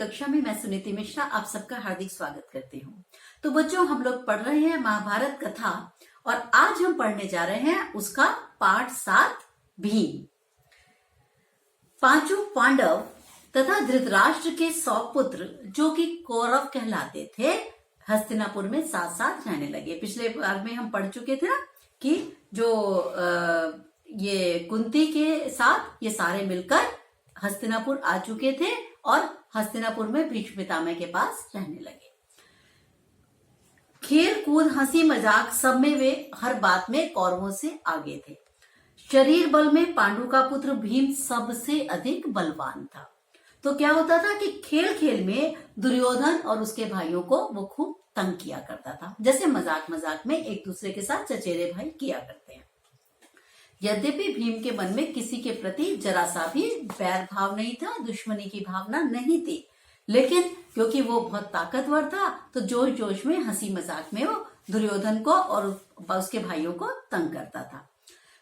कक्षा में मैं सुनीति मिश्रा आप सबका हार्दिक स्वागत करती हूँ। तो बच्चों, हम लोग पढ़ रहे हैं महाभारत कथा और आज हम पढ़ने जा रहे हैं उसका पाठ 7 भीम। पांचों पांडव तथा धृतराष्ट्र के 100 पुत्र जो कि कौरव कहलाते थे, हस्तिनापुर में साथ साथ रहने लगे। पिछले बार में हम पढ़ चुके थे ना कि जो ये कुंती के साथ ये सारे मिलकर हस्तिनापुर आ चुके थे और हस्तिनापुर में भीष्म पितामह के पास रहने लगे। खेल कूद हंसी मजाक सब में वे हर बात में कौरवों से आगे थे। शरीर बल में पांडु का पुत्र भीम सबसे अधिक बलवान था। तो क्या होता था कि खेल खेल में दुर्योधन और उसके भाइयों को वो खूब तंग किया करता था, जैसे मजाक मजाक में एक दूसरे के साथ चचेरे भाई किया करते हैं। यद्यपि भीम के मन में किसी के प्रति जरा सा भी बैर भाव नहीं था, दुश्मनी की भावना नहीं थी, लेकिन क्योंकि वो बहुत ताकतवर था तो जोश जोश में हंसी मजाक में वो दुर्योधन को और उसके भाइयों को तंग करता था।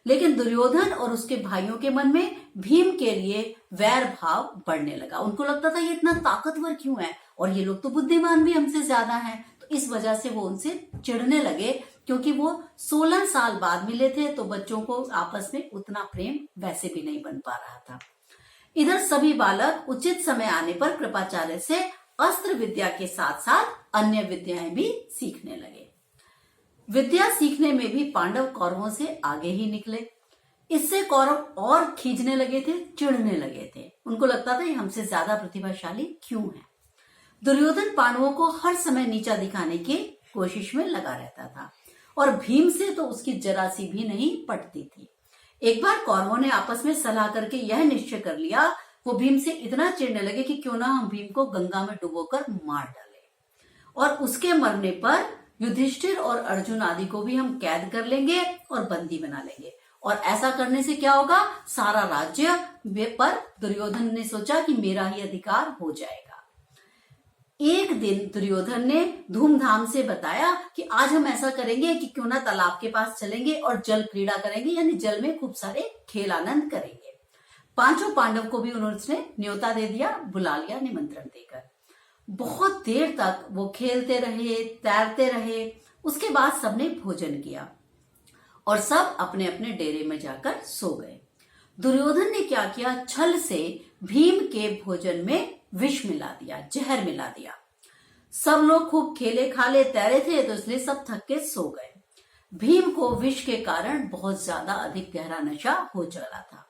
लेकिन दुर्योधन और उसके भाइयों के मन में भीम के लिए वैर भाव बढ़ने लगा। उनको लगता था ये इतना ताकतवर क्यों है और ये लोग तो बुद्धिमान भी हमसे ज्यादा हैं। तो इस वजह से वो उनसे चिढ़ने लगे, क्योंकि वो 16 साल बाद मिले थे तो बच्चों को आपस में उतना प्रेम वैसे भी नहीं बन पा रहा था। इधर सभी बालक उचित समय आने पर कृपाचार्य से अस्त्र विद्या के साथ साथ अन्य विद्याएं भी सीखने लगे। विद्या सीखने में भी पांडव कौरवों से आगे ही निकले। इससे कौरव और खींचने लगे थे, चिढ़ने लगे थे। उनको लगता था ये हमसे ज्यादा प्रतिभाशाली क्यों है। दुर्योधन पांडवों को हर समय नीचा दिखाने की कोशिश में लगा रहता था और भीम से तो उसकी जरा सी भी नहीं पटती थी। एक बार कौरवों ने आपस में सलाह करके यह निश्चय कर लिया, वो भीम से इतना चिढ़ने लगे कि क्यों ना हम भीम को गंगा में डुबोकर मार डालें और उसके मरने पर युधिष्ठिर और अर्जुन आदि को भी हम कैद कर लेंगे और बंदी बना लेंगे। और ऐसा करने से क्या होगा, सारा राज्य पर दुर्योधन ने सोचा कि मेरा ही अधिकार हो जाएगा। एक दिन दुर्योधन ने धूमधाम से बताया कि आज हम ऐसा करेंगे कि क्यों ना तालाब के पास चलेंगे और जल क्रीड़ा करेंगे, यानी जल में खूब सारे खेल आनंद करेंगे। पांचों पांडव को भी उन्होंने न्योता दे दिया, बुला लिया निमंत्रण देकर। बहुत देर तक वो खेलते रहे, तैरते रहे। उसके बाद सबने भोजन किया और सब अपने अपने डेरे में जाकर सो गए। दुर्योधन ने क्या किया, छल से भीम के भोजन में विष मिला दिया, जहर मिला दिया। सब लोग खूब खेले खाले तैरे थे तो इसलिए सब थक के सो गए। भीम को विष के कारण बहुत ज्यादा अधिक गहरा नशा हो चला था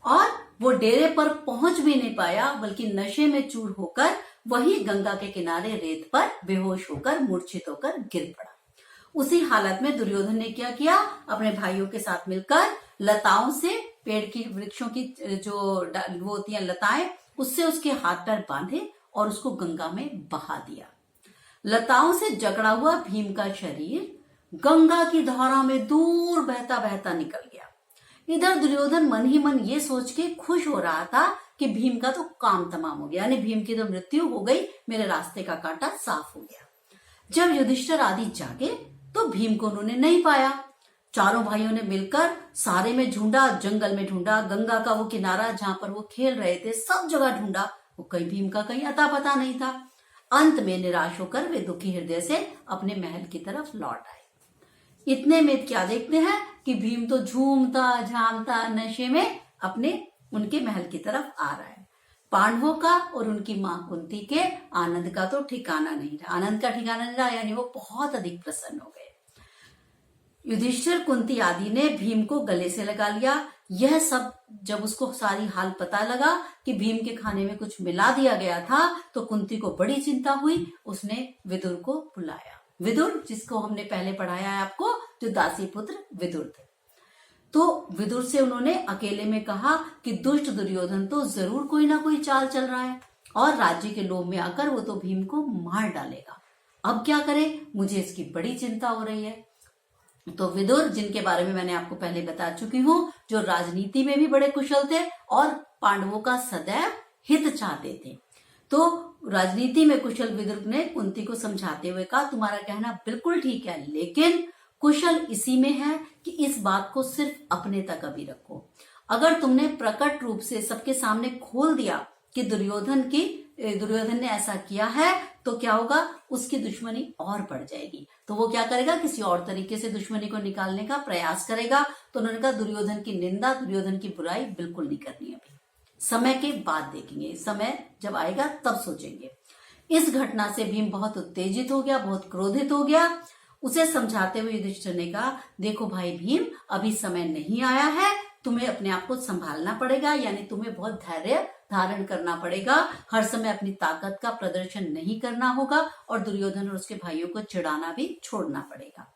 और वो डेरे पर पहुंच भी नहीं पाया, बल्कि नशे में चूर होकर वही गंगा के किनारे रेत पर बेहोश होकर मूर्छित होकर गिर पड़ा। उसी हालत में दुर्योधन ने क्या किया, अपने भाइयों के साथ मिलकर लताओं से, पेड़ की वृक्षों की जो वो होती है लताएं, उससे उसके हाथ पैर बांधे और उसको गंगा में बहा दिया। लताओं से जकड़ा हुआ भीम का शरीर गंगा की धारा में दूर बहता बहता निकल गया। इधर दुर्योधन मन ही मन ये सोच के खुश हो रहा था कि भीम का तो काम तमाम हो गया, यानी भीम की तो मृत्यु हो गई, मेरे रास्ते का कांटा साफ हो गया। जब युधिष्ठिर आदि जागे तो भीम को उन्होंने नहीं पाया। चारों भाइयों ने मिलकर सारे में ढूंढा, जंगल में ढूंढा, गंगा का वो किनारा जहां पर वो खेल रहे थे सब जगह ढूंढा, वो कहीं भीम का कहीं अता पता नहीं था। अंत में निराश होकर वे दुखी हृदय से अपने महल की तरफ लौट आए। इतने में क्या देखते हैं कि भीम तो झूमता झामता नशे में अपने उनके महल की तरफ आ रहा है। पांडवों का और उनकी मां कुंती के आनंद का तो ठिकाना नहीं रहा, आनंद का ठिकाना नहीं रहा, यानी वो बहुत अधिक प्रसन्न हो गए। युधिष्ठिर, कुंती आदि ने भीम को गले से लगा लिया। यह सब जब उसको सारी हाल पता लगा कि भीम के खाने में कुछ मिला दिया गया था तो कुंती को बड़ी चिंता हुई। उसने विदुर को बुलाया, विदुर जिसको हमने पहले पढ़ाया है आपको, जो दासी पुत्र विदुर थे। तो विदुर से उन्होंने अकेले में कहा कि दुष्ट दुर्योधन तो जरूर कोई ना कोई चाल चल रहा है और राज्य के लोभ में आकर वो तो भीम को मार डालेगा। अब क्या करे, मुझे इसकी बड़ी चिंता हो रही है। तो विदुर, जिनके बारे में मैंने आपको पहले बता चुकी हूँ, जो राजनीति में भी बड़े कुशल थे और पांडवों का सदैव हित चाहते थे, तो राजनीति में कुशल विदुर ने कुंती को समझाते हुए कहा, तुम्हारा कहना बिल्कुल ठीक है, लेकिन कुशल इसी में है कि इस बात को सिर्फ अपने तक अभी रखो। अगर तुमने प्रकट रूप से सबके सामने खोल दिया कि दुर्योधन की दुर्योधन ने ऐसा किया है तो क्या होगा, उसकी दुश्मनी और बढ़ जाएगी। तो वो क्या करेगा, किसी और तरीके से दुश्मनी को निकालने का प्रयास करेगा। तो उन्होंने कहा दुर्योधन की निंदा, दुर्योधन की बुराई बिल्कुल नहीं करनी, अभी समय के बाद देखेंगे, समय जब आएगा तब सोचेंगे। इस घटना से भीम बहुत उत्तेजित हो गया, बहुत क्रोधित हो गया। उसे समझाते हुए युधिष्ठिर ने कहा, देखो भाई भीम, अभी समय नहीं आया है, तुम्हें अपने आप को संभालना पड़ेगा, यानी तुम्हें बहुत धैर्य धारण करना पड़ेगा, हर समय अपनी ताकत का प्रदर्शन नहीं करना होगा और दुर्योधन और उसके भाइयों को चिढ़ाना भी छोड़ना पड़ेगा।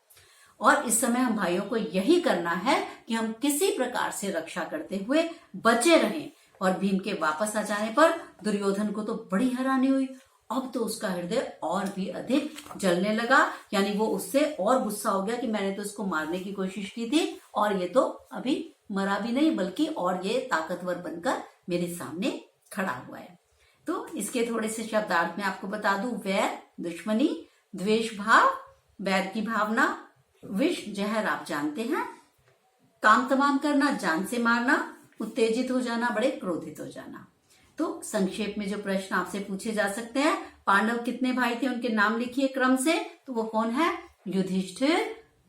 और इस समय हम भाइयों को यही करना है कि हम किसी प्रकार से रक्षा करते हुए बचे रहें। और भीम के वापस आ जाने पर दुर्योधन को तो बड़ी हैरानी हुई, अब तो उसका हृदय और भी अधिक जलने लगा, यानी वो उससे और गुस्सा हो गया कि मैंने तो इसको मारने की कोशिश की थी और ये तो अभी मरा भी नहीं, बल्कि और ये ताकतवर बनकर मेरे सामने खड़ा हुआ है। तो इसके थोड़े से शब्दार्थ में आपको बता दूं, वैर दुश्मनी, द्वेष भाव, बैर की भावना, विष जहर आप जानते हैं, काम तमाम करना, जान से मारना, उत्तेजित हो जाना, बड़े क्रोधित हो जाना। तो संक्षेप में जो प्रश्न आपसे पूछे जा सकते हैं, पांडव कितने भाई थे, उनके नाम लिखिए क्रम से। तो वो कौन है, युधिष्ठिर,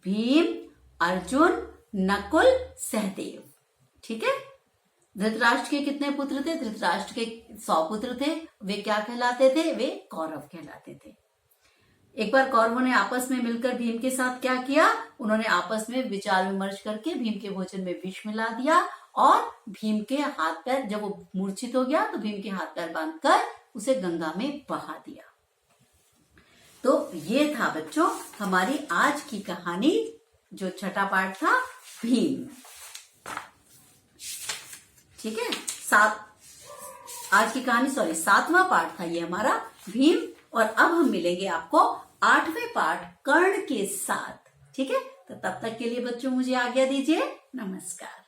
भीम, अर्जुन, नकुल, सहदेव। ठीक है। धृतराष्ट्र के कितने पुत्र थे, धृतराष्ट्र के 100 पुत्र थे। वे क्या कहलाते थे, वे कौरव कहलाते थे। एक बार कौरवों ने आपस में मिलकर भीम के साथ क्या किया, उन्होंने आपस में विचार विमर्श करके भीम के भोजन में विष मिला दिया और भीम के हाथ पैर, जब वो मूर्छित हो गया तो भीम के हाथ पैर बांधकर उसे गंगा में बहा दिया। तो ये था बच्चों हमारी आज की कहानी, जो छठा पार्ट था भीम। ठीक है, आज की कहानी, सॉरी 7वां पार्ट था ये हमारा भीम। और अब हम मिलेंगे आपको 8वें पार्ट कर्ण के साथ। ठीक है, तो तब तक के लिए बच्चों मुझे आज्ञा दीजिए, नमस्कार।